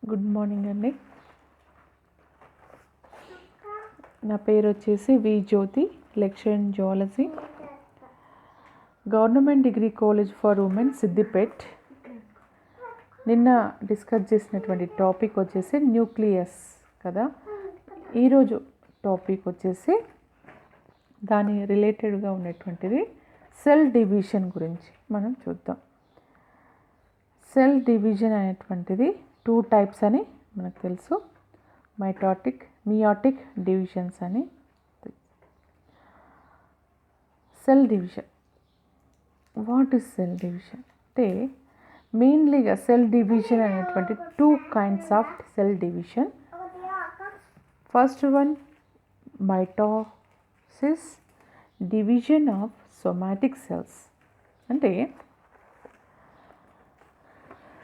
Good morning అండి. నా పేరు వచ్చేసి V Jyothi, lecturer in zoology, government degree college for women Siddipet. నిన్న డిస్కస్ చేసినటువంటి టాపిక్ వచ్చేసి న్యూక్లియస్ కదా. ఈరోజు టాపిక్ వచ్చేసి దాని రిలేటెడ్గా ఉన్నటువంటిది సెల్ డివిజన్ గురించి మనం చూద్దాం. సెల్ డివిజన్ అనేటువంటిది 2 టైప్స్ అని మనకు తెలుసు. మియోటిక్ డివిజన్స్ అని. Cell division, what is cell division అంటే మెయిన్లీగా సెల్ డివిజన్ అనేటువంటి 2 kinds of cell division. First one mitosis, division of somatic cells. అంటే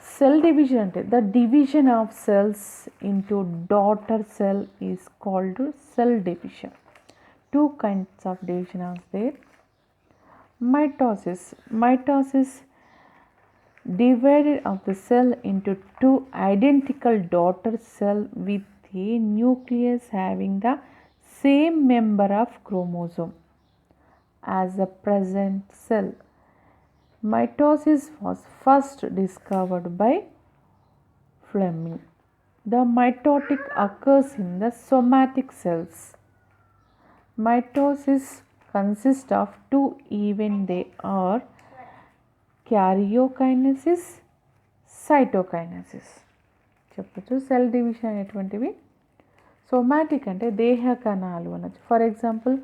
సెల్ డివిజన్ అంటే the division of cells into daughter cell is called cell division. 2 kinds of division are there. Mitosis divided of the cell into 2 identical daughter cell with a nucleus having the same member of chromosome as the present cell. Mitosis was first discovered by Fleming. The mitotic occurs in the somatic cells. Mitosis consists of 2 events. They are karyokinesis, cytokinesis. చెప్పచ్చు. Cell division అనేటువంటివి somatic అంటే దేహ కణాలు అనొచ్చు. For example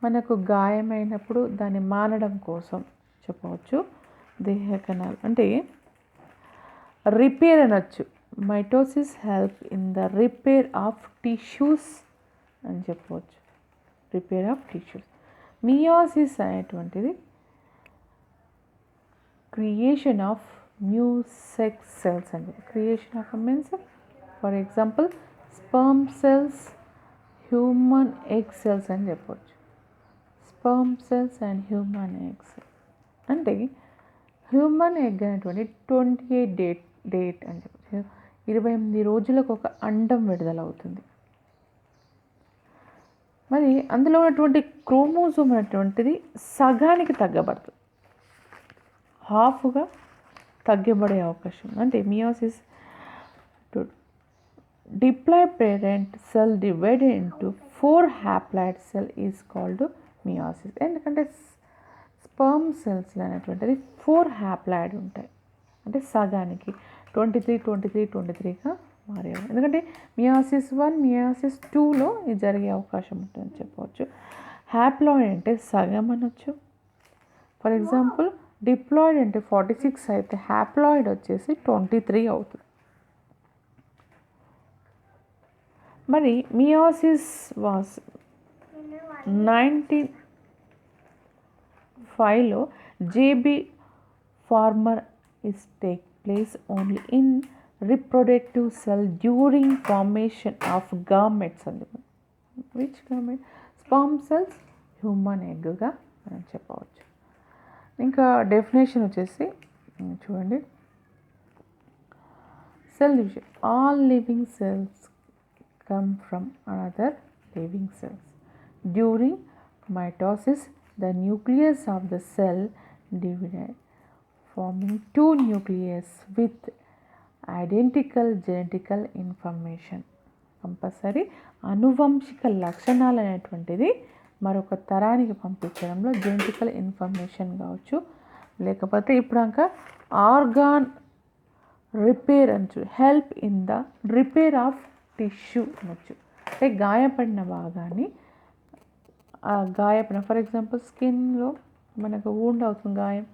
మనకు గాయమైనప్పుడు దాన్ని మానడం కోసం చెప్పవచ్చు. దేహ కణాలు అంటే రిపేర్ అనొచ్చు. Mitosis help in the repair of tissues అని చెప్పవచ్చు. Repair of tissues. మియోసిస్ అనేటువంటిది creation of new sex cells అండి. Creation of means for example sperm cells, human egg cells అని చెప్పవచ్చు. Sperm cells and human eggs అంటే human egg అనేటువంటి 28 date అని చెప్పచ్చు. 28 రోజులకు ఒక అండం విడుదలవుతుంది. మరి అందులో ఉన్నటువంటి క్రోమోజోమ్ అనేటువంటిది సగానికి తగ్గబడుతుంది. హాఫ్గా తగ్గబడే అవకాశం. అంటే meiosis diploid parent cell divided into 4 haploid cell is called meiosis. ఎందుకంటే స్పర్మ్ సెల్స్ అనేటువంటిది 4 హ్యాప్లాయిడ్ ఉంటాయి. అంటే సగానికి 23గా మారేవి. ఎందుకంటే మియోసిస్ 1, మియోసిస్ 2లో ఇది జరిగే అవకాశం ఉంటుందని చెప్పవచ్చు. హ్యాప్లాయిడ్ అంటే సగం అనొచ్చు. ఫర్ ఎగ్జాంపుల్ డిప్లాయిడ్ అంటే 46 అయితే హ్యాప్లాయిడ్ వచ్చేసి 23 అవుతుంది. మరి మియోసిస్ వాస్ 1905లో JB Farmer is take place only in reproductive cell during formation of gametes అని. Which gamete? Sperm cells, human ఎగ్గా మనం చెప్పవచ్చు. ఇంకా డెఫినేషన్ వచ్చేసి చూడండి. Cell division, all living cells come from another living cells. During mitosis the nucleus of the cell divided forming 2 nucleus with identical genetical information. Compulsory అనువంశిక లక్షణాలు అనేటువంటిది మరొక తరానికి పంపించడంలో జెనెటికల్ ఇన్ఫర్మేషన్ కావచ్చు, లేకపోతే ఇప్పుడాక ఆర్గాన్ రిపేర్ అనొచ్చు. Help in the repair of tissue అనొచ్చు. అంటే గాయపడిన భాగాన్ని ఫర్ ఎగ్జాంపుల్ స్కిన్లో మనకు వూండ్ అవుతుంది గాయం,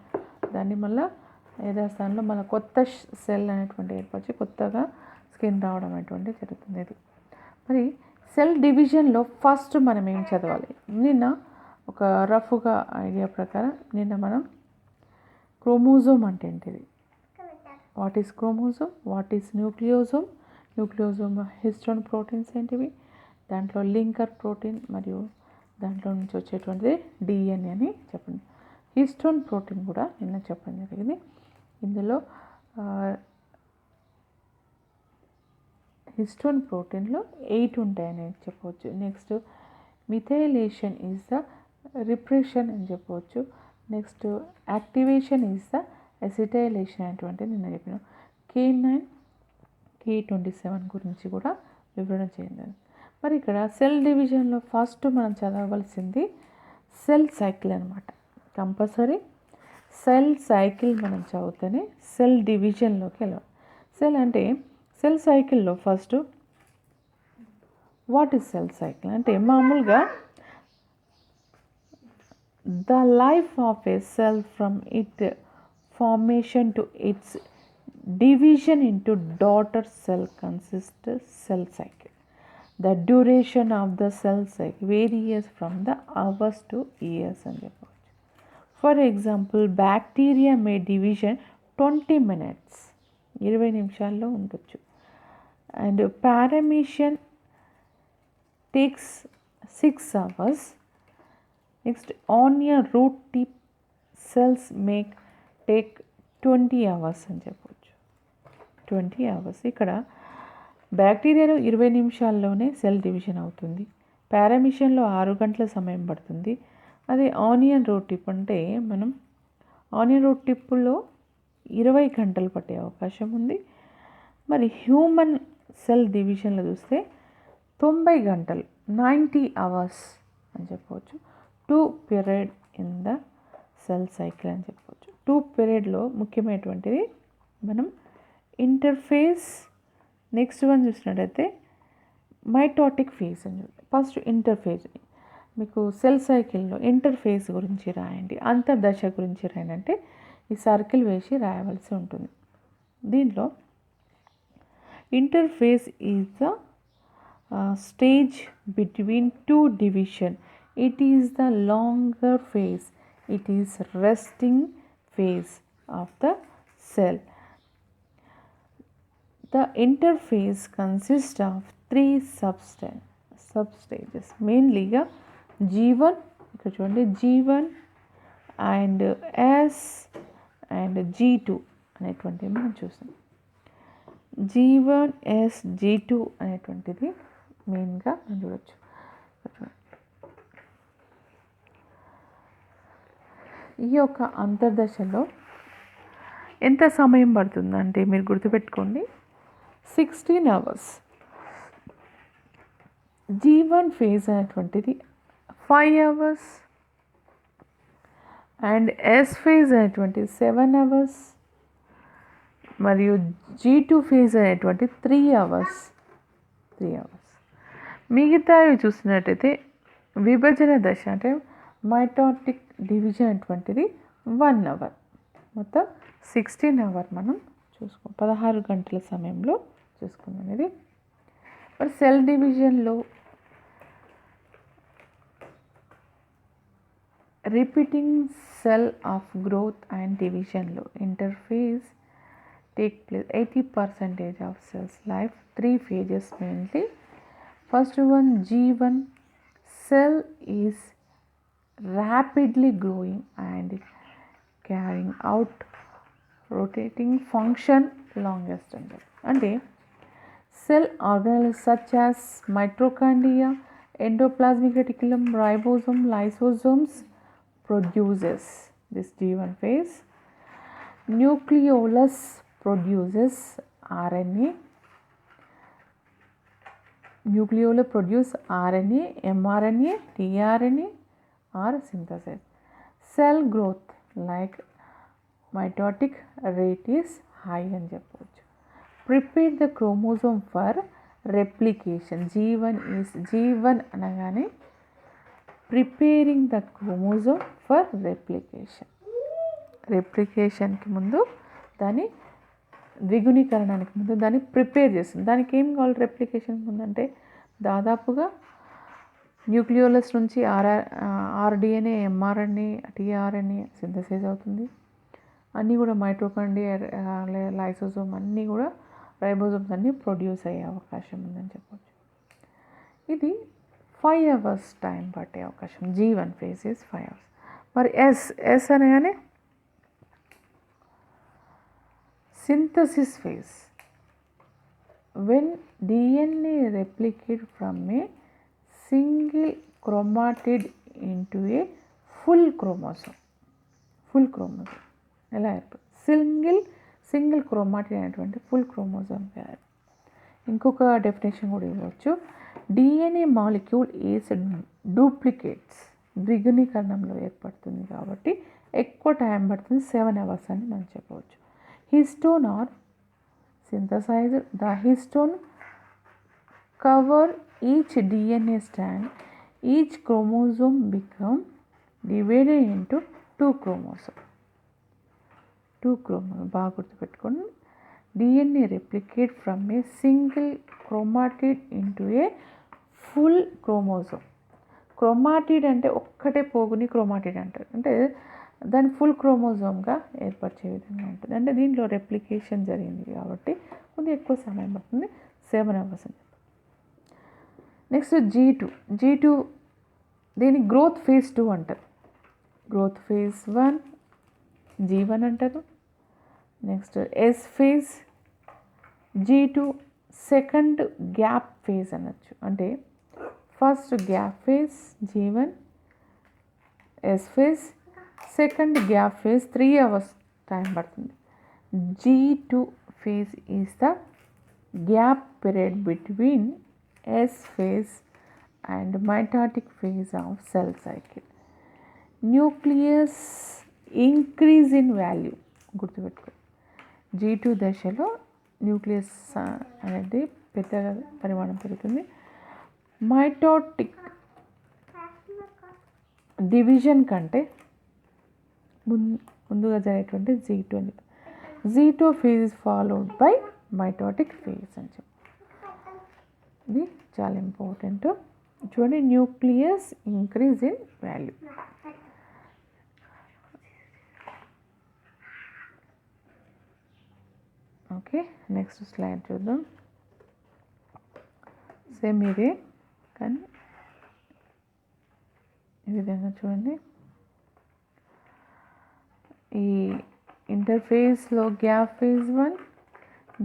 దాన్ని మళ్ళీ యథాస్థానంలో మన కొత్త సెల్ అనేటువంటి ఏర్పరిచి కొత్తగా స్కిన్ రావడం అనేటువంటి జరుగుతుంది. ఇది మరి సెల్ డివిజన్లో ఫస్ట్ మనం ఏం చదవాలి? నిన్న ఒక రఫ్గా ఐడియా ప్రకారం మనం క్రోమోజోమ్ అంటే ఏంటిది, what is chromosome, what is nucleosome, nucleosome histone proteins ఏంటివి, దాంట్లో లింకర్ ప్రోటీన్ మరియు దాంట్లో నుంచి వచ్చేటువంటిది డిఎన్ఏ అని చెప్పండి. హిస్టోన్ ప్రోటీన్ కూడా నిన్న చెప్పడం జరిగింది. ఇందులో హిస్టోన్ ప్రోటీన్లో 8 ఉంటాయని చెప్పవచ్చు. Next methylation is the repression అని చెప్పవచ్చు. Next activation is the acetylation అనేటువంటిది నిన్న చెప్పిన K9 K27 గురించి కూడా వివరణ చేయండి. మరి ఇక్కడ సెల్ డివిజన్లో ఫస్ట్ మనం చదవవలసింది సెల్ సైకిల్ అనమాట. కంపల్సరీ సెల్ సైకిల్ మనం చదివితేనే సెల్ డివిజన్లోకి వెళ్ళాలి. సెల్ అంటే సెల్ సైకిల్లో first what is cell cycle అంటే మామూలుగా the life of A cell from it formation to it's division into daughter cell consists cell cycle. The duration of the cell cycle varies from the hours to years అని చెప్పవచ్చు. For example bacteria may division 20 minutes 20 నిమిషాల్లో ఉండొచ్చు. And paramecium takes 6 hours. Next onion root tip cells take 20 hours అని చెప్పవచ్చు. 20 hours. ఇక్కడ బ్యాక్టీరియాలో 20 నిమిషాల్లోనే cell division అవుతుంది. పారామిషన్లో 6 గంటల సమయం పడుతుంది. అదే ఆనియన్ రూట్ టిప్ అంటే మనం ఆనియన్ రూట్ టిప్పులో 20 గంటలు పట్టే అవకాశం ఉంది. మరి హ్యూమన్ సెల్ డివిజన్లో చూస్తే 90 గంటలు 90 hours అని చెప్పవచ్చు. 2 periods in the cell cycle అని చెప్పవచ్చు. 2 periodsలో ముఖ్యమైనటువంటిది మనం ఇంటర్ఫేస్. నెక్స్ట్ వన్ చూసినట్టయితే మైటోటిక్ ఫేజ్ అని చెప్పి ఫస్ట్ ఇంటర్ఫేజ్. మీకు సెల్ సైకిల్లో ఇంటర్ఫేస్ గురించి రాయండి, అంతర్దశ గురించి రాయండి అంటే ఈ సర్కిల్ వేసి రాయవలసి ఉంటుంది. దీంట్లో interface is the stage between 2 division. It is the longer phase. It is resting phase of the cell. The interface consists of 3 substages. Mainly G1, ఇక్కడ చూడండి G1 and S and G2 అనేటువంటివి మనం చూస్తాం. G1, S, G2 అనేటువంటిది మెయిన్గా మనం చూడవచ్చు. ఈ యొక్క అంతర్దశలో ఎంత సమయం పడుతుందంటే మీరు గుర్తుపెట్టుకోండి 16 hours. G1 ఫేజ్ అనేటువంటిది 5 hours అండ్ S ఫేజ్ అనేటువంటిది 7 hours మరియు G2 ఫేజ్ అనేటువంటి 3 hours. మిగతావి చూసినట్టయితే విభజన దశ అంటే మైటోటిక్ డివిజన్ అనేటువంటిది 1 hour. మొత్తం 16 hours మనం 16 గంటల సమయంలో చూసుకుందాం. ఇది మరి సెల్ డివిజన్లో repeating cell of growth and డివిజన్లో interphase take place 80% of cells life. 3 phases mainly. First one G1, cell is rapidly growing and carrying out rotating function longest అంటే cell organelles such as mitochondria, endoplasmic reticulum, ribosome, lysosomes produces this G1 phase. Nucleolus produces RNA. Nucleolus produce RNA, mRNA, tRNA or synthesis. Cell growth like mitotic rate is high అని చెప్పవచ్చు. Prepare the chromosome for replication. G1 అనగానే preparing the chromosome for replication. రెప్లికేషన్కి ముందు దాని ద్విగుణీకరణానికి ముందు దాన్ని prepare చేస్తుంది. దానికి ఏం కావాలి రెప్లికేషన్ ముందంటే దాదాపుగా న్యూక్లియోలస్ నుంచి ఆర్డిఎన్ఏ, ఎంఆర్ఎన్ఏ, టీఆర్ఎన్ఏ సింథసైజ్ అవుతుంది. అన్నీ కూడా మైటోకాండ్రియా, లైసోజోమ్ అన్నీ కూడా రైబోజోమ్స్ అన్నీ ప్రొడ్యూస్ అయ్యే అవకాశం ఉందని చెప్పవచ్చు. ఇది 5 hours టైం పట్టే అవకాశం. G1 phase is 5 hours. మరి ఎస్ అనగానే synthesis phase when DNA replicate from a single chromatid into a full chromosome ఎలా ఏర్పడుతుంది? సింగిల్ క్రోమాటిడ్ అనేటువంటి ఫుల్ క్రోమోజోమ్. ఇంకొక డెఫినేషన్ కూడా ఇవ్వచ్చు. DNA మాలిక్యూల్ ఈజ్ డూప్లికేట్స్, ద్విగుణీకరణంలో ఏర్పడుతుంది కాబట్టి ఎక్కువ టైం పడుతుంది, 7 hours అని మనం చెప్పవచ్చు. Histone are synthesized. The histone cover each DNA strand. Each chromosome become divided into 2 chromosomes. బాగా గుర్తుపెట్టుకోండి. DNA replicate from a single chromatid into a full chromosome. Chromatid అంటే ఒక్కటే పోగుని క్రోమాటిడ్ అంటారు. అంటే దాన్ని ఫుల్ క్రోమోజోమ్గా ఏర్పరిచే విధంగా ఉంటుంది. అంటే దీంట్లో రెప్లికేషన్ జరిగింది కాబట్టి కొద్దిగా ఎక్కువ సమయం పడుతుంది, 7 hours అని చెప్పి. నెక్స్ట్ G2 దీన్ని గ్రోత్ ఫేజ్ 2 అంటారు. గ్రోత్ ఫేజ్ 1 G1 అంటారు. Next S phase, G2 second gap phase అనొచ్చు. అంటే first gap phase G1, S phase, second gap phase 3 hours time పడుతుంది. G2 phase is the gap period between S phase and mitotic phase of cell cycle. Nucleus increase in value గుర్తుపెట్టుకో. G2 దశలో nucleus అనేది పెద్దగా పరిమాణం పెరుగుతుంది. Mitotic division కంటే ముందుగా జరిగేటువంటి G2 అని. G2 phase is followed by mitotic phase అని చెప్పి. ఇది చాలా ఇంపార్టెంట్. చూడండి, nucleus increase in value. Okay, next slide చూద్దాం. సేమ్ ఇదే కానీ ఈ విధంగా చూడండి. ఈ ఇంటర్ఫేస్లో గ్యాప్ ఫేజ్ 1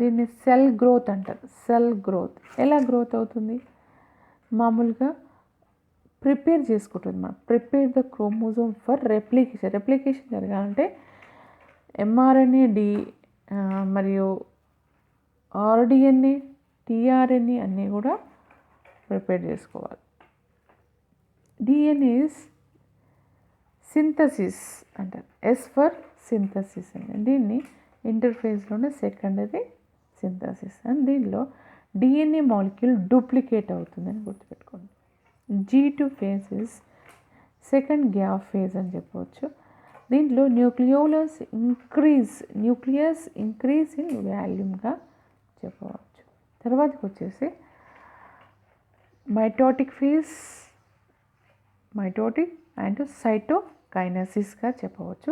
దీన్ని సెల్ గ్రోత్ అంటారు. సెల్ గ్రోత్ ఎలా గ్రోత్ అవుతుంది? మామూలుగా ప్రిపేర్ చేసుకుంటుంది. మనం prepare the chromosome for replication జరగాలంటే mRNA మరియు RDNA tRNA అన్నీ కూడా ప్రిపేర్ చేసుకోవాలి. DNA సింథసిస్ అంటారు. S ఫర్ సింథసిస్ అని. దీన్ని ఇంటర్ఫేస్లోనే సెకండరీ సింథసిస్ అని. దీనిలో DNA మాలిక్యూల్ డూప్లికేట్ అవుతుందని గుర్తుపెట్టుకోండి. G2 phase is second gap phase అని చెప్పవచ్చు. దీంట్లో న్యూక్లియస్ ఇంక్రీజ్ ఇన్ వాల్యూమ్గా చెప్పవచ్చు. తర్వాతకి వచ్చేసి మైటోటిక్ అండ్ సైటోకైనసిస్గా చెప్పవచ్చు.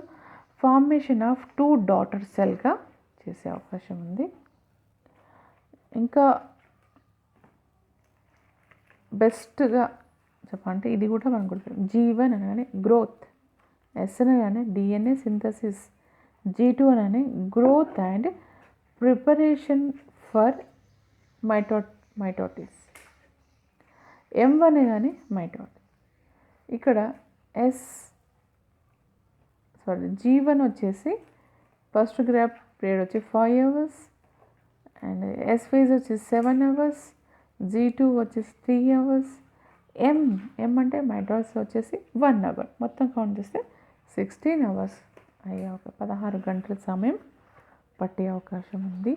ఫార్మేషన్ ఆఫ్ 2 డాటర్ సెల్గా చేసే అవకాశం ఉంది. ఇంకా బెస్ట్గా చెప్పాలంటే ఇది కూడా మనం గుర్తు. G1 అనగానే గ్రోత్, S అనగానే DNA సింథసిస్, G2 అనగానే growth and preparation for mitosis, M1 అనగానే మైటోటిస్. ఇక్కడ G1 వచ్చేసి ఫస్ట్ గ్యాప్ పీరియడ్ వచ్చి 5 hours అండ్ S ఫేజ్ వచ్చేసి 7 hours, G2 వచ్చేసి 3 hours, M అంటే మైటోసిస్ వచ్చేసి 1 hour. మొత్తం కౌంట్ చేస్తే 16 hours అయ్యే 16 గంటల సమయం పట్టే అవకాశం ఉంది.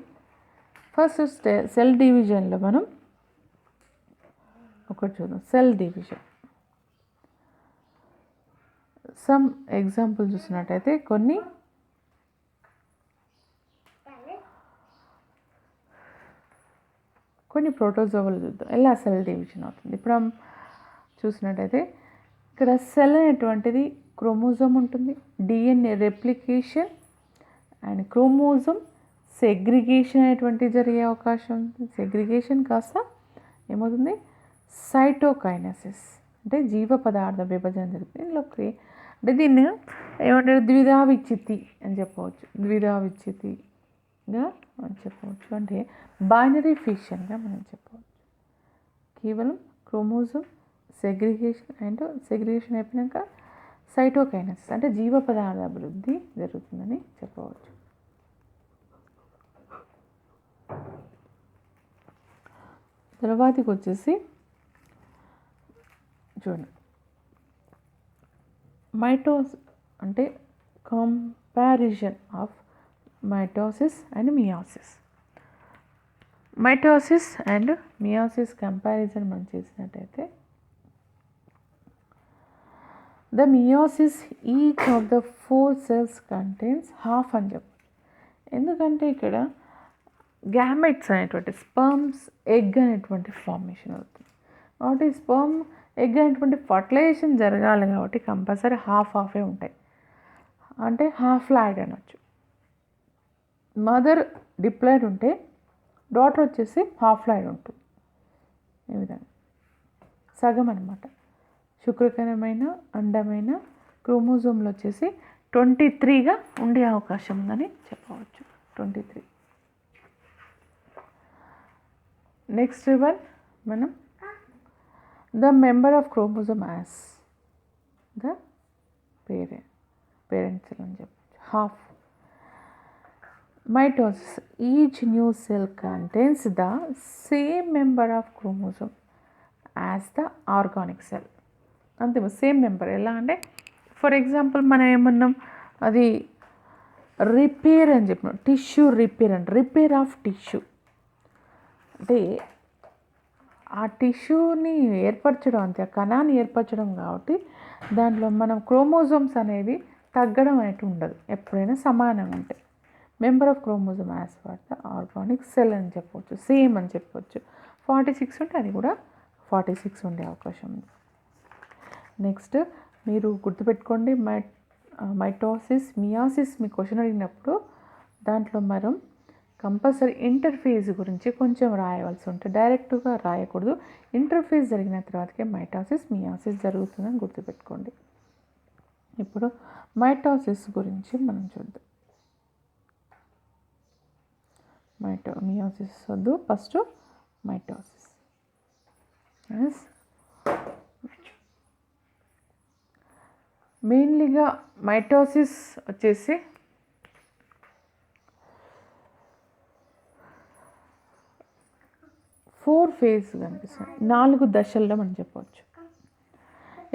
ఫస్ట్ సెల్ డివిజన్లో మనం ఒకటి చూద్దాం. సెల్ డివిజన్ సమ్ ఎగ్జాంపుల్ చూసినట్టయితే కొన్ని ప్రోటోజోవల్ చూద్దాం ఎలా సెల్ డివిజన్ అవుతుంది. ఇప్పుడు చూసినట్టయితే ఇక్కడ సెల్ అనేటువంటిది క్రోమోజోమ్ ఉంటుంది, DNA replication and chromosome segregation అనేటువంటిది జరిగే అవకాశం ఉంటుంది. సెగ్రిగేషన్ కాస్త ఏమవుతుంది? సైటోకైనసిస్ అంటే జీవ పదార్థ విభజన జరుగుతుంది. ఇందులోకి అంటే దీన్ని ఏమంటారు? ద్విధా విచ్ఛిత్తి అని చెప్పవచ్చు. ద్విధా విచ్ఛిత్తి మనం చెప్పవచ్చు. అంటే బైనరీ ఫిషన్గా మనం చెప్పవచ్చు. కేవలం క్రోమోజోమ్ సెగ్రిగేషన్ అయిపోయాక సైటోకైనసిస్ అంటే జీవ పదార్థ అభివృద్ధి జరుగుతుందని చెప్పవచ్చు. తర్వాతకి వచ్చేసి చూడండి, మైటోస్ అంటే comparison of mitosis and meiosis. Mitosis and meiosis comparison మనం చేసినట్టయితే, the meiosis each of the 4 cells contains half అని చెప్పారు. ఎందుకంటే ఇక్కడ గ్యామెట్స్ అనేటువంటి స్పర్మ్స్ ఎగ్ అనేటువంటి ఫార్మేషన్ అవుతుంది. కాబట్టి స్పర్మ్ ఎగ్ అనేటువంటి ఫర్టిలైజేషన్ జరగాలి కాబట్టి కంపల్సరీ హాఫే ఉంటాయి. అంటే హాఫ్ లాయిడ్ అనొచ్చు. మదర్ డిప్లాయిడ్ ఉంటే డాటర్ వచ్చేసి హాఫ్ లాయిడ్ ఉంటుంది. ఈ విధంగా సగం అనమాట. శుక్రకణమైన అండమైన క్రోమోజోమ్లు వచ్చేసి 23గా ఉండే అవకాశం ఉందని చెప్పవచ్చు. 23. నెక్స్ట్ వన్ మనం the member of chromosome as the parent cell అని చెప్పచ్చు. Half. Mitosis each new cell contains the same member of chromosome as the organic cell. అంతే, సేమ్ మెంబర్. ఎలా అంటే ఫర్ ఎగ్జాంపుల్ మనం ఏమన్నాం, అది రిపేర్ అని చెప్పినాం. టిష్యూ రిపేర్ అంటే రిపేర్ ఆఫ్ టిష్యూ అంటే ఆ టిష్యూని ఏర్పరచడం, అంతే ఆ కణాన్ని ఏర్పరచడం. కాబట్టి దాంట్లో మనం క్రోమోజోమ్స్ అనేవి తగ్గడం అనేవి ఉండదు, ఎప్పుడైనా సమానంగా ఉంటాయి. Member of chromosome as for the organic cell అని చెప్పవచ్చు. సేమ్ అని చెప్పవచ్చు. 46 ఉంటే అది కూడా 46 ఉండే అవకాశం ఉంది. నెక్స్ట్ మీరు గుర్తుపెట్టుకోండి, మైటోసిస్ మియోసిస్ మీ క్వశ్చన్ అడిగినప్పుడు దాంట్లో మనం కంపల్సరీ ఇంటర్ఫేజ్ గురించి కొంచెం రాయవలసి ఉంటుంది. డైరెక్ట్గా రాయకూడదు. ఇంటర్ఫేజ్ జరిగిన తర్వాతకే మైటోసిస్ మియోసిస్ జరుగుతుందని గుర్తుపెట్టుకోండి. ఇప్పుడు మైటోసిస్ గురించి మనం చూద్దాం. మియోసిస్ వద్దు, ఫస్ట్ మైటోసిస్. మెయిన్లీగా మైటోసిస్ వచ్చేసి 4 ఫేజ్ కనిపిస్తుంది. 4 దశల్లో మనం చెప్పవచ్చు.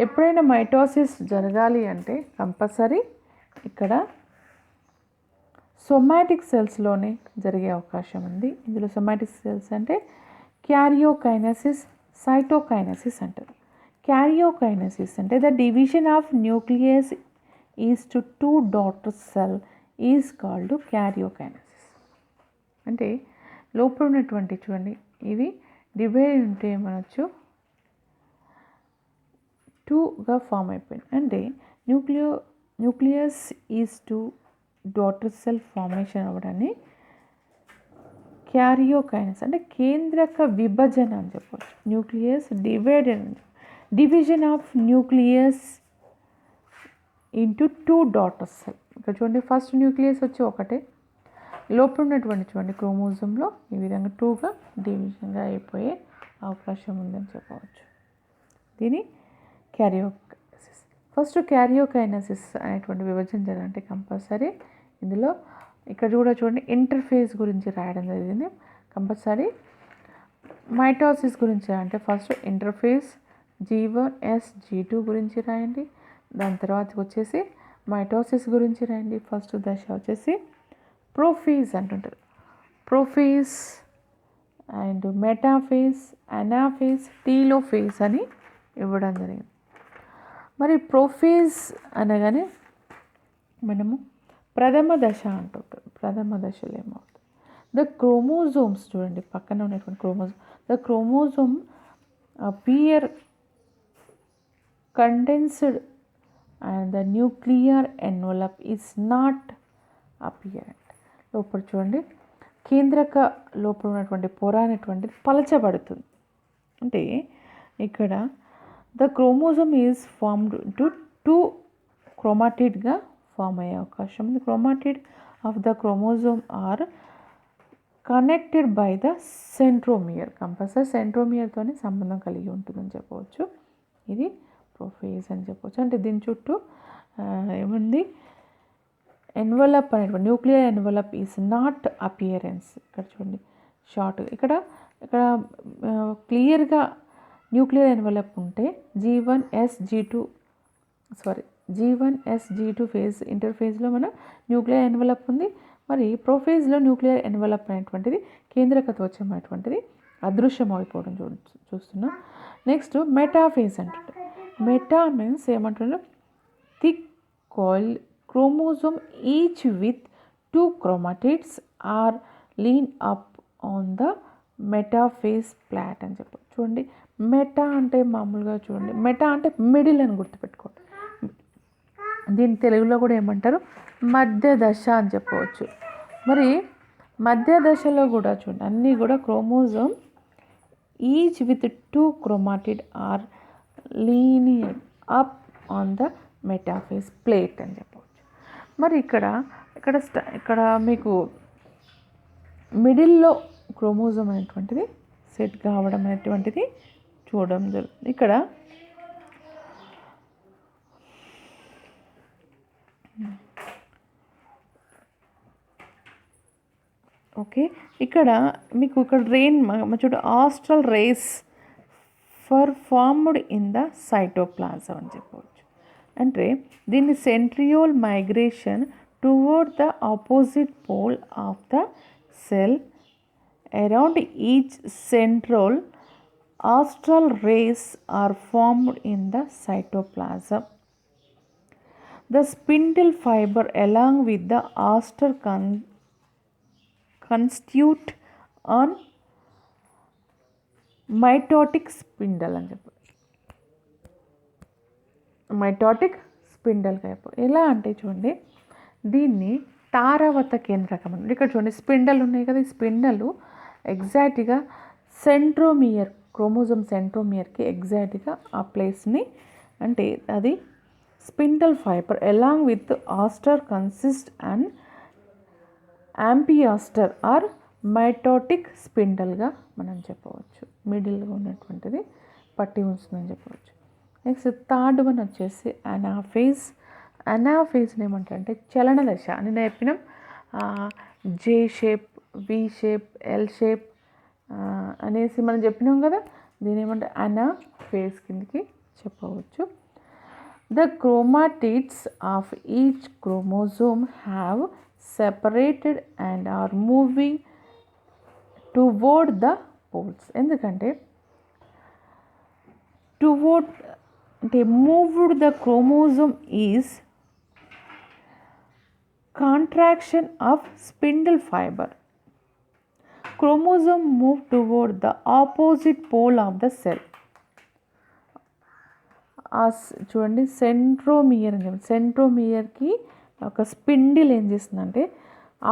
ఎప్పుడైనా మైటోసిస్ జరగాలి అంటే కంపల్సరీ ఇక్కడ సొమాటిక్ సెల్స్లోనే జరిగే అవకాశం ఉంది. ఇందులో సొమాటిక్ సెల్స్ అంటే క్యారియోకైనసిస్, సైటోకైనసిస్ అంటారు. క్యారియోకైనసిస్ అంటే the division of nucleus is to 2 daughter cell is called karyokinesis. అంటే లోపల ఉన్నటువంటి చూడండి, ఇవి డివైడ్ ఉంటే ఏమనొచ్చు 2గా ఫామ్ అయిపోయింది. అంటే nucleus is to daughter cell formation అవ్వడాన్ని క్యారియోకైనసిస్ అంటే కేంద్రక విభజన అని చెప్పవచ్చు. Nucleus division of nucleus into 2 daughter cell. ఇక్కడ చూడండి, ఫస్ట్ న్యూక్లియస్ వచ్చి ఒకటే, లోపల ఉన్నటువంటి చూడండి క్రోమోజోమ్లో ఈ విధంగా 2గా డివిజన్గా అయిపోయే అవకాశం ఉందని చెప్పవచ్చు. దీని క్యారియోకైనసిస్. ఫస్ట్ క్యారియోకైనసిస్ అనేటువంటి విభజన జరగాలంటే కంపల్సరీ ఇందులో ఇక్కడ కూడా చూడండి ఇంటర్ఫేస్ గురించి రాయడం జరిగింది. కంపల్సరీ మైటోసిస్ గురించి అంటే ఫస్ట్ ఇంటర్ఫేస్ G1S G2 గురించి రాయండి. దాని తర్వాత వచ్చేసి మైటోసిస్ గురించి రాయండి. ఫస్ట్ దశ వచ్చేసి ప్రోఫేజ్ అంటుంటారు. Prophase and metaphase, anaphase, telophase అని ఇవ్వడం జరిగింది. మరి ప్రోఫేజ్ అనగానే మనము ప్రథమ దశ అంటుంటాం. ప్రథమ దశలో ఏమవుతుంది, ద క్రోమోజోమ్స్ చూడండి పక్కన ఉన్నటువంటి chromosome, the chromosome appear condensed and the nuclear envelope is not apparent. లోపల చూడండి కేంద్రక లోపల ఉన్నటువంటి పొర అనేటువంటిది పలచబడుతుంది. అంటే ఇక్కడ the chromosome is formed to 2 క్రోమాటిడ్గా ఫామ్ అయ్యే అవకాశం ఉంది. Chromatid of the chromosome are connected by the centromere. Compulsory సెంట్రోమియర్తోనే సంబంధం కలిగి ఉంటుందని చెప్పవచ్చు. ఇది ప్రొఫేజ్ అని చెప్పవచ్చు. అంటే దీని చుట్టూ ఏముంది, ఎన్వలప్ అనేటువంటి nuclear envelope is not appearance. ఇక్కడ చూడండి షార్ట్, ఇక్కడ క్లియర్గా న్యూక్లియర్ ఎన్వలప్ ఉంటే G1s G2 ఫేజ్ ఇంటర్ఫేజ్లో మన న్యూక్లియర్ ఎన్వలప్ ఉంది. మరి ప్రొఫేజ్లో న్యూక్లియర్ ఎన్వలప్ అనేటువంటిది కేంద్రకత్వచం అనేటువంటిది అదృశ్యం అయిపోవడం చూస్తున్నాం. నెక్స్ట్ మెటాఫేజ్ అంటుంటారు. మెటా మీన్స్ ఏమంటున్నారు, thick coil chromosome each with 2 chromatids are lean up on the metaphase plate అని చెప్పారు. చూడండి మెటా అంటే మామూలుగా చూడండి, మెటా అంటే మిడిల్ అని గుర్తుపెట్టుకోండి. దీని తెలుగులో కూడా ఏమంటారు, మధ్య దశ అని చెప్పవచ్చు. మరి మధ్య దశలో కూడా చూడండి అన్నీ కూడా chromosome each with 2 chromatids are linear up on the metaphase plate అని చెప్పవచ్చు. మరి ఇక్కడ మీకు మిడిల్లో క్రోమోజోమ్ అనేటువంటిది సెట్ కావడం అనేటువంటిది చూడడం జరుగుతుంది. ఇక్కడ ఓకే, ఇక్కడ రెయిన్ చూడు astral rays formed in the cytoplasm అని చెప్పవచ్చు. అంటే దీన్ని centriole migration toward the opposite pole of the cell around each central astral rays are formed in the cytoplasm. The spindle fiber along with the aster constitute an mitotic spindle అని చెప్పారు. Mitotic spindle type. ఎలా అంటే చూడండి దీన్ని తారవత కేంద్రకం అని. ఇక్కడ చూడండి స్పిండల్ ఉన్నాయి కదా, ఈ స్పిండల్ ఎగ్జాక్ట్గా సెంట్రోమియర్ క్రోమోజోమ్ సెంట్రోమియర్కి ఎగ్జాక్ట్గా ఆ ప్లేస్ని, అంటే అది spindle fibre along with aster consist and amphiaster are mitotic స్పిండల్గా మనం చెప్పవచ్చు. మిడిల్గా ఉన్నటువంటిది పట్టి ఉంటుందని చెప్పవచ్చు. నెక్స్ట్ థర్డ్ వన్ వచ్చేసి అనాఫేజ్. అనాఫేజ్ని ఏమంటారంటే చలన దశ అని చెప్పినాం. J shape, V shape, L shape అనేసి మనం చెప్పినాం కదా, దీని ఏమంటే అనాఫేజ్ కిందకి చెప్పవచ్చు. The chromatids of each chromosome have separated and are moving toward the poles. ఎందుకంటే టువర్డ్ అంటే moved the chromosome is contraction of spindle fibre. Chromosome move toward the opposite pole of the cell. చూడండి centromere అని చెప్పి, సెంట్రోమియర్కి ఒక spindle ఏం చేస్తుందంటే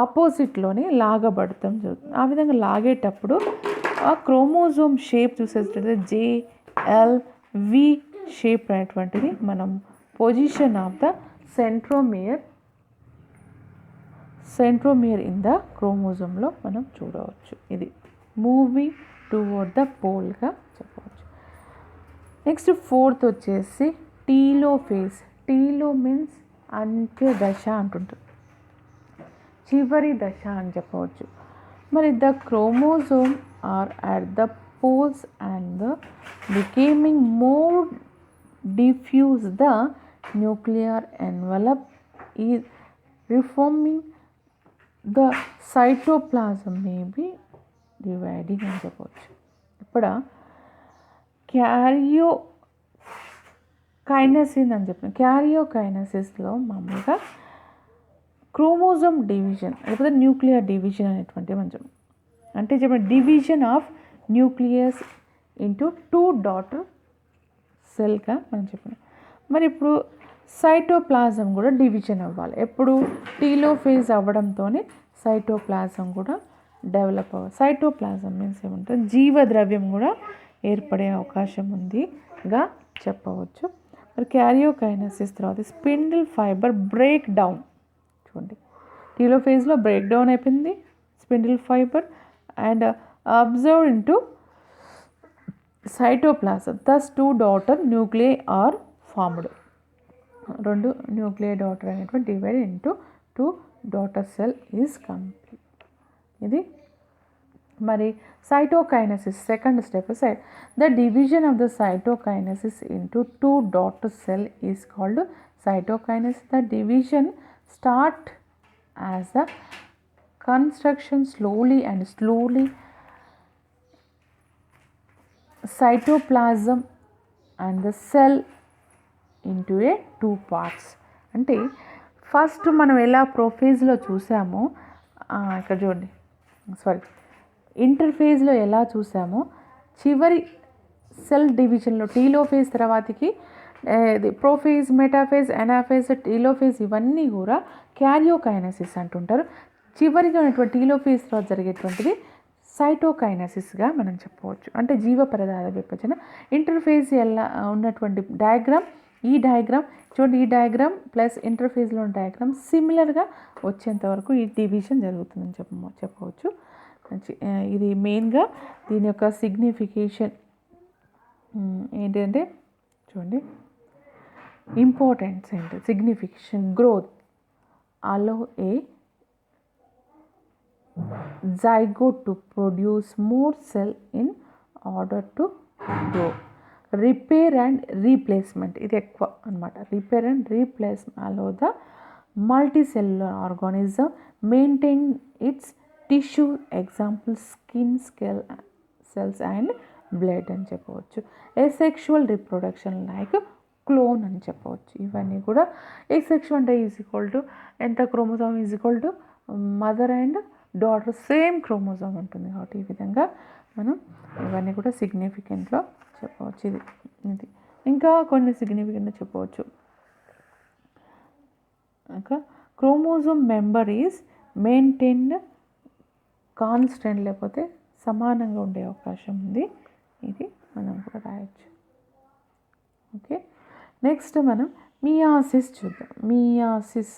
ఆపోజిట్లోనే లాగబడతాం జరుగుతుంది. ఆ విధంగా లాగేటప్పుడు ఆ క్రోమోజోమ్ షేప్ చూసేటట్టు JLV షేప్ అనేటువంటిది మనం position of the centromere in the క్రోమోజోమ్లో మనం చూడవచ్చు. ఇది మూవింగ్ టువర్డ్ ద పోల్గా చెప్పవచ్చు. నెక్స్ట్ ఫోర్త్ వచ్చేసి టీలోఫేజ్. టీలో మీన్స్ అంత్య దశ అంటుంటారు, చివరి దశ అని చెప్పవచ్చు. మరి the chromosome are at the poles and the becoming more diffuse the nuclear envelope is reforming the cytoplasm may be dividing అని చెప్పవచ్చు. ఇప్పుడు క్యారియోకైనసిస్ అని చెప్పిన క్యారియోకైనసిస్లో మామూలుగా క్రోమోజోమ్ డివిజన్ లేకపోతే న్యూక్లియర్ డివిజన్ అనేటువంటి మంచం అంటే చెప్పిన division of nucleus into 2 daughter సెల్గా మనం చెప్పినాం. మరి ఇప్పుడు సైటోప్లాజం కూడా డివిజన్ అవ్వాలి. ఎప్పుడు టీలోఫేజ్ అవ్వడంతోనే సైటోప్లాజం కూడా డెవలప్ అవ్వాలి. సైటోప్లాజం మీన్స్ ఏమంటారు, జీవద్రవ్యం కూడా ఏర్పడే అవకాశం ఉందిగా చెప్పవచ్చు. మరి క్యారియోకైనసిస్ తర్వాత స్పిండిల్ ఫైబర్ బ్రేక్ డౌన్. చూడండి టీలోఫేజ్లో బ్రేక్ డౌన్ అయిపోయింది spindle fibre, and absorbed into cytoplasm. Thus, 2 daughter nuclei are formed. 2 nuclei daughter అనేటువంటి divided into 2 daughter cell is complete. ఇది మరి cytokinesis second step side. The division of the cytokinesis into 2 daughter cell is called cytokinesis. The division start as the construction slowly cytoplasm and the cell into a 2 parts. అంటే first మనం ఎలా ప్రోఫేజ్లో చూసామో ఇక్కడ చూడండి ఇంటర్ఫేజ్లో ఎలా చూసామో చివరి cell డివిజన్లో telophase తర్వాతకి prophase, metaphase, anaphase, telophase ఇవన్నీ కూడా క్యారియోకైనసిస్ అంటుంటారు. చివరిగా ఉన్నటువంటి టీలోఫేజ్ తర్వాత జరిగేటువంటిది సైటోకైనసిస్గా మనం చెప్పవచ్చు. అంటే జీవ పదార్థ విభజన. ఇంటర్ఫేజ్ ఎలా ఉన్నటువంటి డయాగ్రామ్, ఈ డయాగ్రామ్ చూడండి, ఈ డయాగ్రామ్ ప్లస్ ఇంటర్ఫేజ్లో ఉన్న డయాగ్రామ్ సిమిలర్గా వచ్చేంత వరకు ఈ డివిజన్ జరుగుతుందని చెప్పవచ్చు. ఇది మెయిన్గా దీని యొక్క సిగ్నిఫికేషన్ ఏంటంటే చూడండి, ఇంపార్టెన్స్ ఏంటి, signification growth allow a zygote to produce more cell in order to grow. Repair and replacement ఇది ఎక్కువ అనమాట. Repair and replacement allow the multicellular organism maintain its tissue, example skin, cells and blood అని చెప్పవచ్చు. asexual reproduction like clone అని చెప్పవచ్చు. ఇవన్నీ కూడా asexual అంటే ఈజ్ ఈక్వల్ టు ఎంత chromosome is equal to mother and daughter same chromosome ఉంటుంది కాబట్టి ఈ విధంగా మనం ఇవన్నీ కూడా సిగ్నిఫికెంట్లో చెప్పవచ్చు. ఇది ఇంకా కొన్ని సిగ్నిఫికెంట్గా చెప్పవచ్చు. ఇంకా chromosome member is maintained constant, లేకపోతే సమానంగా ఉండే అవకాశం ఉంది. ఇది మనం కూడా రాయొచ్చు. ఓకే, నెక్స్ట్ మనం మియాసిస్ చూద్దాం. మియాసిస్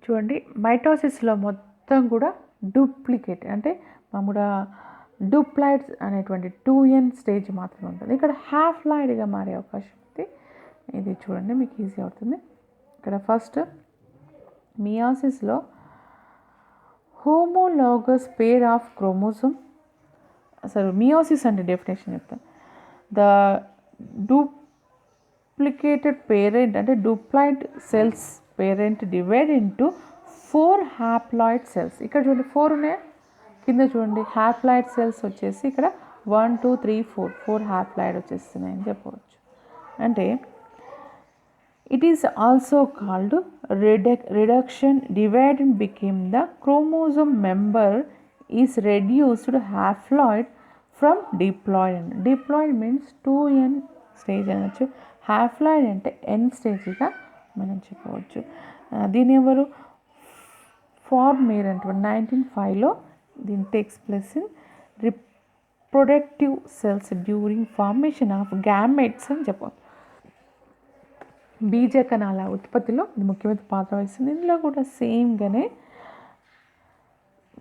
చూడండి మైటోసిస్లో మొత్తం కూడా డూప్లికేట్ అంటే మామూలుగా డూప్లాయిడ్స్ అనేటువంటి 2n స్టేజ్ మాత్రమే ఉంటుంది. ఇక్కడ హాఫ్లాయిడ్గా మారే అవకాశం ఉంది. ఇది చూడండి మీకు ఈజీ అవుతుంది. ఇక్కడ ఫస్ట్ మియాసిస్లో హోమోలాగస్ పేర్ ఆఫ్ క్రోమోజోమ్, అసలు మియోసిస్ అంటే డెఫినేషన్ చెప్తాను. ద డూప్లికేటెడ్ పేరెంట్ అంటే diploid cells parent divide into 4 haploid cells. ఇక్కడ చూడండి 4 ఉన్నాయి, కింద చూడండి హ్యాప్లాయిడ్ సెల్స్ వచ్చేసి ఇక్కడ 1 2 3 4 హ్యాప్లాయిడ్ వచ్చేస్తున్నాయని చెప్పవచ్చు. అంటే it is also called reduction. Divide became the chromosome member is reduced haploid from diploid. Diploid means 2n stage అనొచ్చు. హ్యాప్లాయిడ్ అంటే n స్టేజ్గా మనం చెప్పవచ్చు. దీని ఎవరు ఫార్మేర్ అంటే 1905లో దీని takes place in reproductive cells during formation of gametes అని చెప్పవచ్చు. బీజకణాల ఉత్పత్తిలో ఇది ముఖ్యమైన పాత్ర వహిస్తుంది. ఇందులో కూడా సేమ్గానే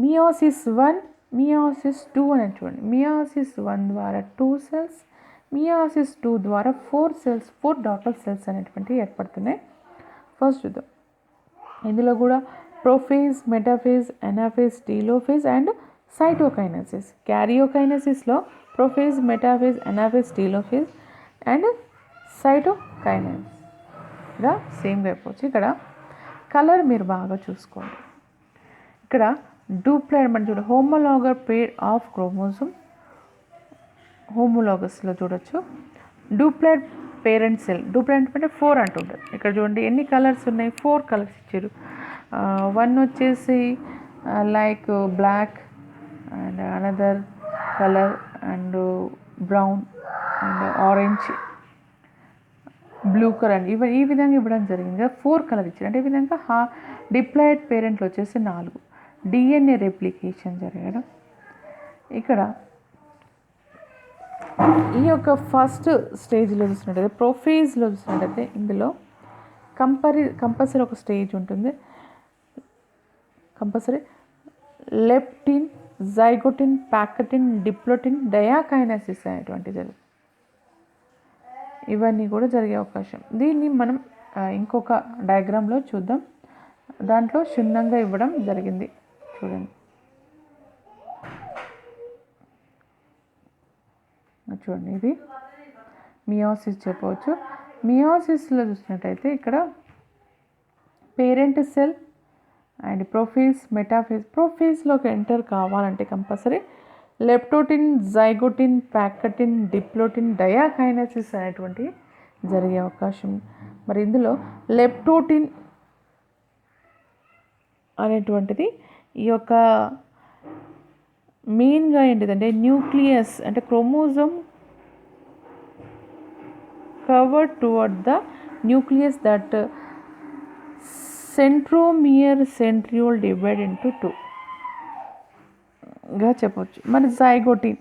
మియోసిస్ 1, మియోసిస్ 2 అని చూడండి. మియోసిస్ 1 ద్వారా 2 సెల్స్, మియోసిస్ 2 ద్వారా 4 సెల్స్, 4 డాటర్ సెల్స్ అనేటువంటివి ఏర్పడుతున్నాయి. ఫస్ట్ చూద్దాం. ఇందులో కూడా prophase, metaphase, anaphase, telophase and cytokinesis. క్యారియోకైనసిస్లో prophase, metaphase, anaphase, telophase and సైటోకైనసిస్గా సేమ్గా అయిపోవచ్చు. ఇక్కడ కలర్ మీరు బాగా చూసుకోండి. ఇక్కడ డూప్లాయిడ్ మనం చూడ హోమోలాగర్ పేర్ ఆఫ్ క్రోమోజోమ్, హోమోలాగస్లో చూడొచ్చు. డూప్లాయిడ్ పేరెంట్ సెల్, డూప్లాయిడ్ అంటే 4 అంటుంటారు. ఇక్కడ చూడండి ఎన్ని కలర్స్ ఉన్నాయి, 4 కలర్స్ ఇచ్చారు. 1 వచ్చేసి like black and another colour and brown and orange, blue colour and ఈ విధంగా ఇవ్వడం జరిగింది. 4 కలర్ ఇచ్చారు. అంటే ఈ విధంగా డిప్లాయిడ్ పేరెంట్లు వచ్చేసి 4 DNA రెప్లికేషన్ జరగడం. ఇక్కడ ఈ యొక్క ఫస్ట్ స్టేజ్లో చూసినట్టయితే ప్రోఫేజ్లో చూసినట్టయితే ఇందులో కంపల్సరీ ఒక స్టేజ్ ఉంటుంది. Compulsory leptin, జైగోటిన్, pachytene, diplotene, diakinesis అనేటువంటిది జరుగుతుంది. ఇవన్నీ కూడా జరిగే అవకాశం. దీన్ని మనం ఇంకొక డయాగ్రామ్లో చూద్దాం. దాంట్లో క్షుణ్ణంగా ఇవ్వడం జరిగింది, చూడండి. చూడండి, ఇది మియోసిస్ చెప్పవచ్చు. మియోసిస్లో చూసినట్టయితే ఇక్కడ parent cell and prophase, metaphase. ప్రొఫేజ్లోకి ఎంటర్ కావాలంటే compulsory leptotene, zygotene, pachytene, diplotene, diakinesis అనేటువంటివి జరిగే అవకాశం. మరి ఇందులో లెప్టోటిన్ అనేటువంటిది ఈ యొక్క మెయిన్గా ఏంటిదంటే న్యూక్లియస్ అంటే chromosome covered towards the nucleus that centromere centriole divide into 2 గా చెప్పవచ్చు. మరి జైగోటిన్,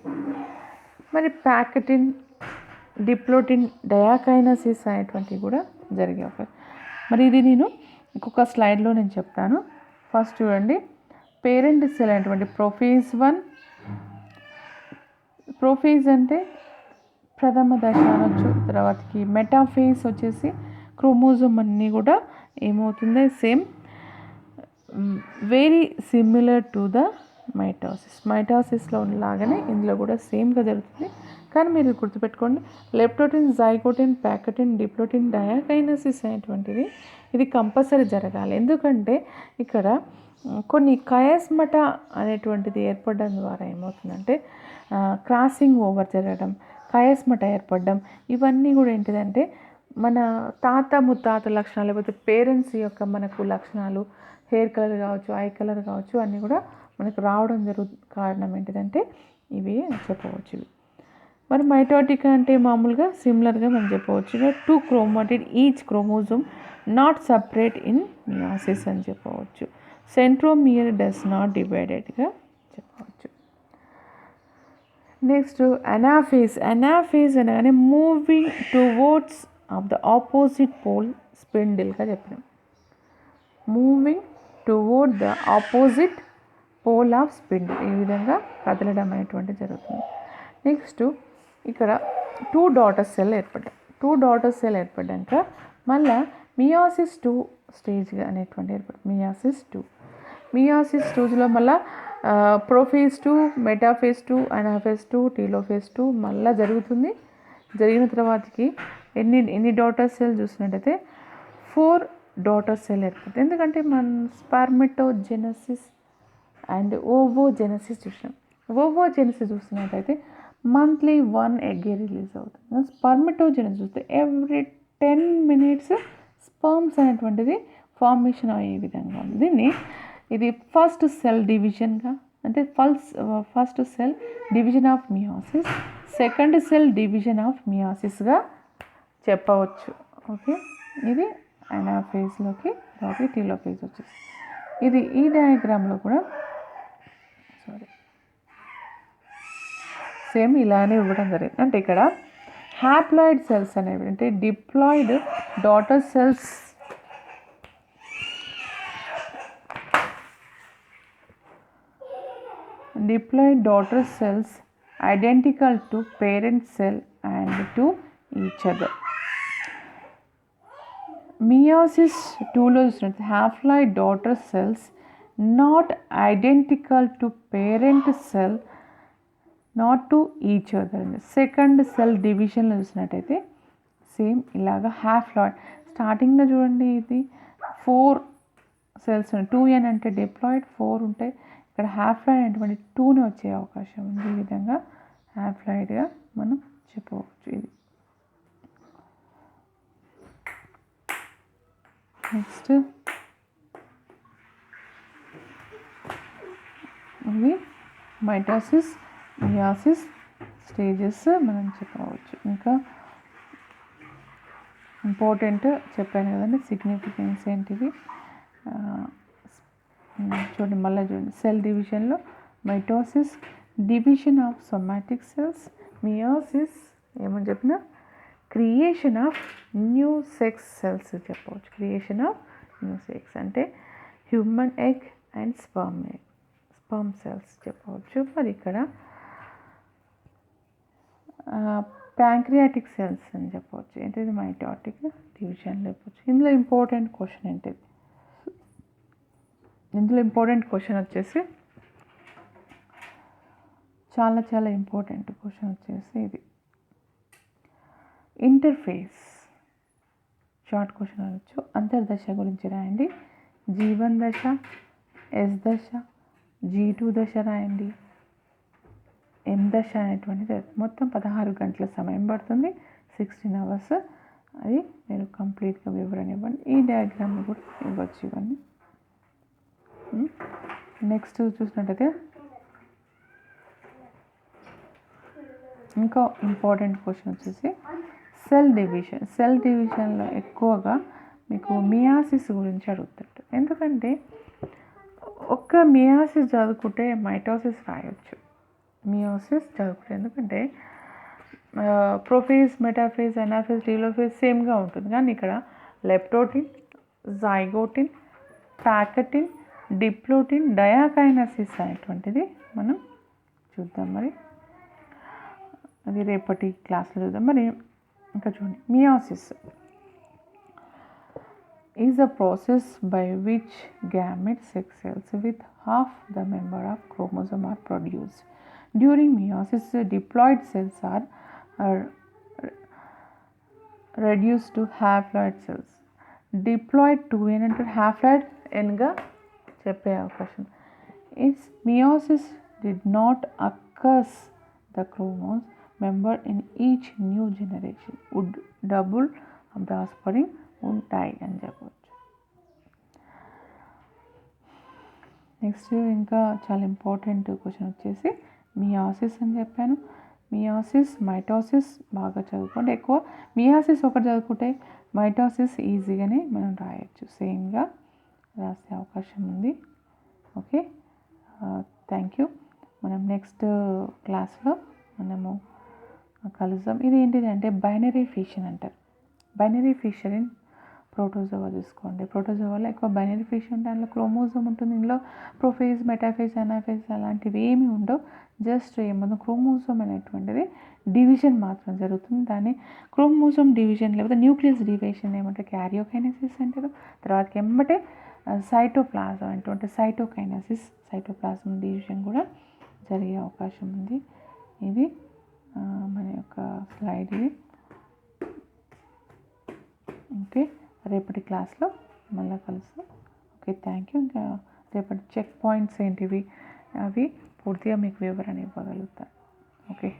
మరి ప్యాకటిన్, డిప్లోటిన్, డయాకైనసిస్ అనేటువంటివి కూడా జరిగే అవకాశం. మరి ఇది నేను ఇంకొక స్లైడ్లో నేను చెప్తాను. ఫస్ట్ చూడండి, పేరెంట్ సెల్ అనేటువంటి ప్రొఫేజ్ 1. ప్రొఫేజ్ అంటే ప్రథమ దశ అనొచ్చు. తర్వాతకి మెటాఫేజ్ వచ్చేసి క్రోమోజోమ్ అన్నీ కూడా ఏమవుతుంది, same very similar to the mitosis. మైటాసిస్లో లాగానే ఇందులో కూడా సేమ్గా జరుగుతుంది. కానీ మీరు గుర్తుపెట్టుకోండి, లెప్టోటిన్, జైగోటిన్, ప్యాకటిన్, డిప్లోటిన్, డయాకైనసిస్ అనేటువంటిది ఇది కంపల్సరీ జరగాలి. ఎందుకంటే ఇక్కడ కొన్ని కయాస్మటా అనేటువంటిది ఏర్పడడం ద్వారా ఏమవుతుందంటే క్రాసింగ్ ఓవర్ జరగడం, కయాస్మటా ఏర్పడడం, ఇవన్నీ కూడా ఏంటిదంటే మన తాత ముత్తాత లక్షణాలు, లేకపోతే పేరెంట్స్ యొక్క మనకు లక్షణాలు, హెయిర్ కలర్ కావచ్చు, ఐ కలర్ కావచ్చు, అన్నీ కూడా మనకు రావడం కారణం ఏంటిదంటే ఇవి చెప్పవచ్చు. ఇవి మరి మైటోటిక్ అంటే మామూలుగా సిమిలర్గా మనం చెప్పవచ్చు. 2 chromatid each chromosome not separate in meiosis అని చెప్పవచ్చు. సెంట్రోమియర్ డస్ నాట్ డివైడెడ్గా చెప్పవచ్చు. Next anaphase. అనాఫేజ్ అనగానే moving towards of the opposite pole స్పిన్డిల్గా చెప్పినాం. Moving toward the opposite pole of spindle, ఈ విధంగా కదలడం అనేటువంటిది జరుగుతుంది. నెక్స్ట్ ఇక్కడ 2 డాటర్ సెల్ ఏర్పడ్డాయి. 2 డాటర్ సెల్ ఏర్పడ్డాక మళ్ళీ మియోసిస్ 2 స్టేజ్గా అనేటువంటి ఏర్పడింది. మియోసిస్ 2లో మళ్ళీ ప్రొఫేజ్ 2, మెటాఫేజ్ 2, అనాఫేజ్ 2, టీలోఫేజ్ 2 మళ్ళీ జరుగుతుంది. జరిగిన తర్వాతకి ఎన్ని డాటర్ సెల్ చూసినట్టయితే 4 డాటర్ సెల్ ఏర్పడుతుంది. ఎందుకంటే మనం స్పర్మిటోజెనసిస్ అండ్ ఓవోజెనసిస్ చూసినాం. ఓవోజెనసిస్ చూసినట్టయితే మంత్లీ 1 ఎగ్ రిలీజ్ అవుతుంది. స్పర్మిటోజెనసిస్ చూస్తే ఎవ్రీ 10 minutes స్పర్మ్స్ అనేటువంటిది ఫార్మేషన్ అయ్యే విధంగా ఉంది. ఇది ఫస్ట్ సెల్ డివిజన్గా అంటే first cell division of meiosis, second cell division of మియోసిస్గా చెప్పవచ్చు. ఓకే, ఇది అనాఫేజ్లోకి, తర్వాత టీలోఫేజ్ వచ్చేసి ఇది ఈ డయాగ్రామ్లో కూడా సేమ్ ఇలానే ఇవ్వడం జరిగింది. అంటే ఇక్కడ హ్యాప్లాయిడ్ సెల్స్ అనేవి అంటే diploid daughter cells identical to parent cell and to each other. Meiosis 2లో చూసినట్టు half-life daughter cells not identical to parent cell not to each other. Second cell డివిజన్లో చూసినట్టయితే సేమ్ ఇలాగా half-life స్టార్టింగ్లో చూడండి, ఇది 4 సెల్స్ ఉన్నాయి. 2n అంటే డిప్లాయిడ్, 4 ఉంటాయి. ఇక్కడ half-life అనేటువంటి 2ని వచ్చే అవకాశం ఉంది. ఈ విధంగా half-lifeగా మనం చెప్పవచ్చు. ఇది నెక్స్ట్ ఇవి మైటోసిస్, మియోసిస్ స్టేజెస్ మనం చెప్పవచ్చు. ఇంకా ఇంపార్టెంట్ చెప్పాను కదండి, సిగ్నిఫికెన్స్ ఏంటిది చూడండి. మళ్ళీ చూడండి, సెల్ డివిజన్లో mitosis division of somatic cells, meiosis ఏమని చెప్పినా creation of new sex cells చెప్పవచ్చు. క్రియేషన్ ఆఫ్ న్యూ సెక్స్ అంటే human egg and sperm cells చెప్పవచ్చు. మరి ఇక్కడ ప్యాంక్రియాటిక్ సెల్స్ అని చెప్పవచ్చు. ఏంటిది మైటాటిక్ డివిజన్ చెప్పవచ్చు. ఇందులో ఇంపార్టెంట్ క్వశ్చన్ ఏంటిది, ఇందులో ఇంపార్టెంట్ క్వశ్చన్ వచ్చేసి చాలా ఇంపార్టెంట్ క్వశ్చన్ వచ్చేసి ఇది ఇంటర్ఫేస్. షార్ట్ క్వశ్చన్ అనొచ్చు. అంతర్దశ గురించి రాయండి. G1 దశ, S దశ, G2 దశ రాయండి. M దశ అనేటువంటిది మొత్తం 16 గంటల సమయం పడుతుంది, 16 hours. అది మీరు కంప్లీట్గా వివరణ ఇవ్వండి. ఈ డయాగ్రామ్ కూడా ఇవ్వచ్చు ఇవన్నీ. నెక్స్ట్ చూసినట్టయితే ఇంకో ఇంపార్టెంట్ క్వశ్చన్ వచ్చేసి సెల్ డివిజన్లో ఎక్కువగా మీకు మియాసిస్ గురించి అడుగుతాడు. ఎందుకంటే ఒక్క మియాసిస్ చదువుకుంటే మైటోసిస్ రాయొచ్చు. మియోసిస్ చదువుకుంటే ఎందుకంటే ప్రొఫేజ్, మెటాఫేజ్, ఎనాఫేజ్, టీలోఫేజ్ సేమ్గా ఉంటుంది. కానీ ఇక్కడ లెప్టోటిన్, జైగోటిన్, ప్యాకటిన్, డిప్లోటిన్, డయాకైనసిస్ అనేటువంటిది మనం చూద్దాం. మరి అది రేపటి క్లాస్లో చూద్దాం. మరి ఇంకా చూడండి, meiosis is a process by which gamete sex cells with half the member of chromosome are produced. During meiosis, diploid cells are reduced to haploid cells. Diploid 2n అంటే haploid nగా చెప్పే అవకాశం. Its meiosis did not occurs the chromosome member in each new generation would double of the offspring ఉంటాయి అని చెప్పవచ్చు. Next ఇంకా చాలా important question వచ్చేసి meiosis అని చెప్పాను. మియాసిస్, మైటోసిస్ బాగా చదువుకోండి. ఎక్కువ మియాసిస్ ఒకటి చదువుకుంటే మైటోసిస్ ఈజీగానే మనం రాయొచ్చు, సేమ్గా రాసే అవకాశం ఉంది. Okay, thank you. మనం నెక్స్ట్ క్లాస్లో మనము కలుద్దాం. ఇది ఏంటిది అంటే బైనరీ ఫిషన్ అంటారు. బైనరీ ఫిషన్ ఇన్ ప్రోటోజోవా చూసుకోండి. ప్రోటోజోవాలో ఎక్కువ బైనరీ ఫిషన్ ఉంటుంది. అందులో క్రోమోజోమ్ ఉంటుంది. ఇందులో ప్రొఫేజ్, మెటాఫేజ్, ఎనాఫేజ్ అలాంటివి ఏమీ ఉండవు. జస్ట్ ఏమన్నా క్రోమోజోమ్ అనేటువంటిది డివిజన్ మాత్రం జరుగుతుంది. దాన్ని క్రోమోజోమ్ డివిజన్ లేకపోతే న్యూక్లియస్ డివిజన్ ఏమంటారు, క్యారియోకైనసిస్ అంటారు. తర్వాతకి ఎంబటే సైటోప్లాజం అనేటువంటి సైటోప్లాజం డివిజన్ కూడా జరిగే అవకాశం ఉంది. ఇది మన యొక్క స్లైడ్ ఇది. ఓకే, రేపటి క్లాస్లో మళ్ళీ కలుస్తాం. Okay, thank you. ఇంకా రేపటి చెక్ పాయింట్స్ ఏంటివి అవి పూర్తిగా మీకు వివరణ ఇవ్వగలుగుతాను. ఓకే.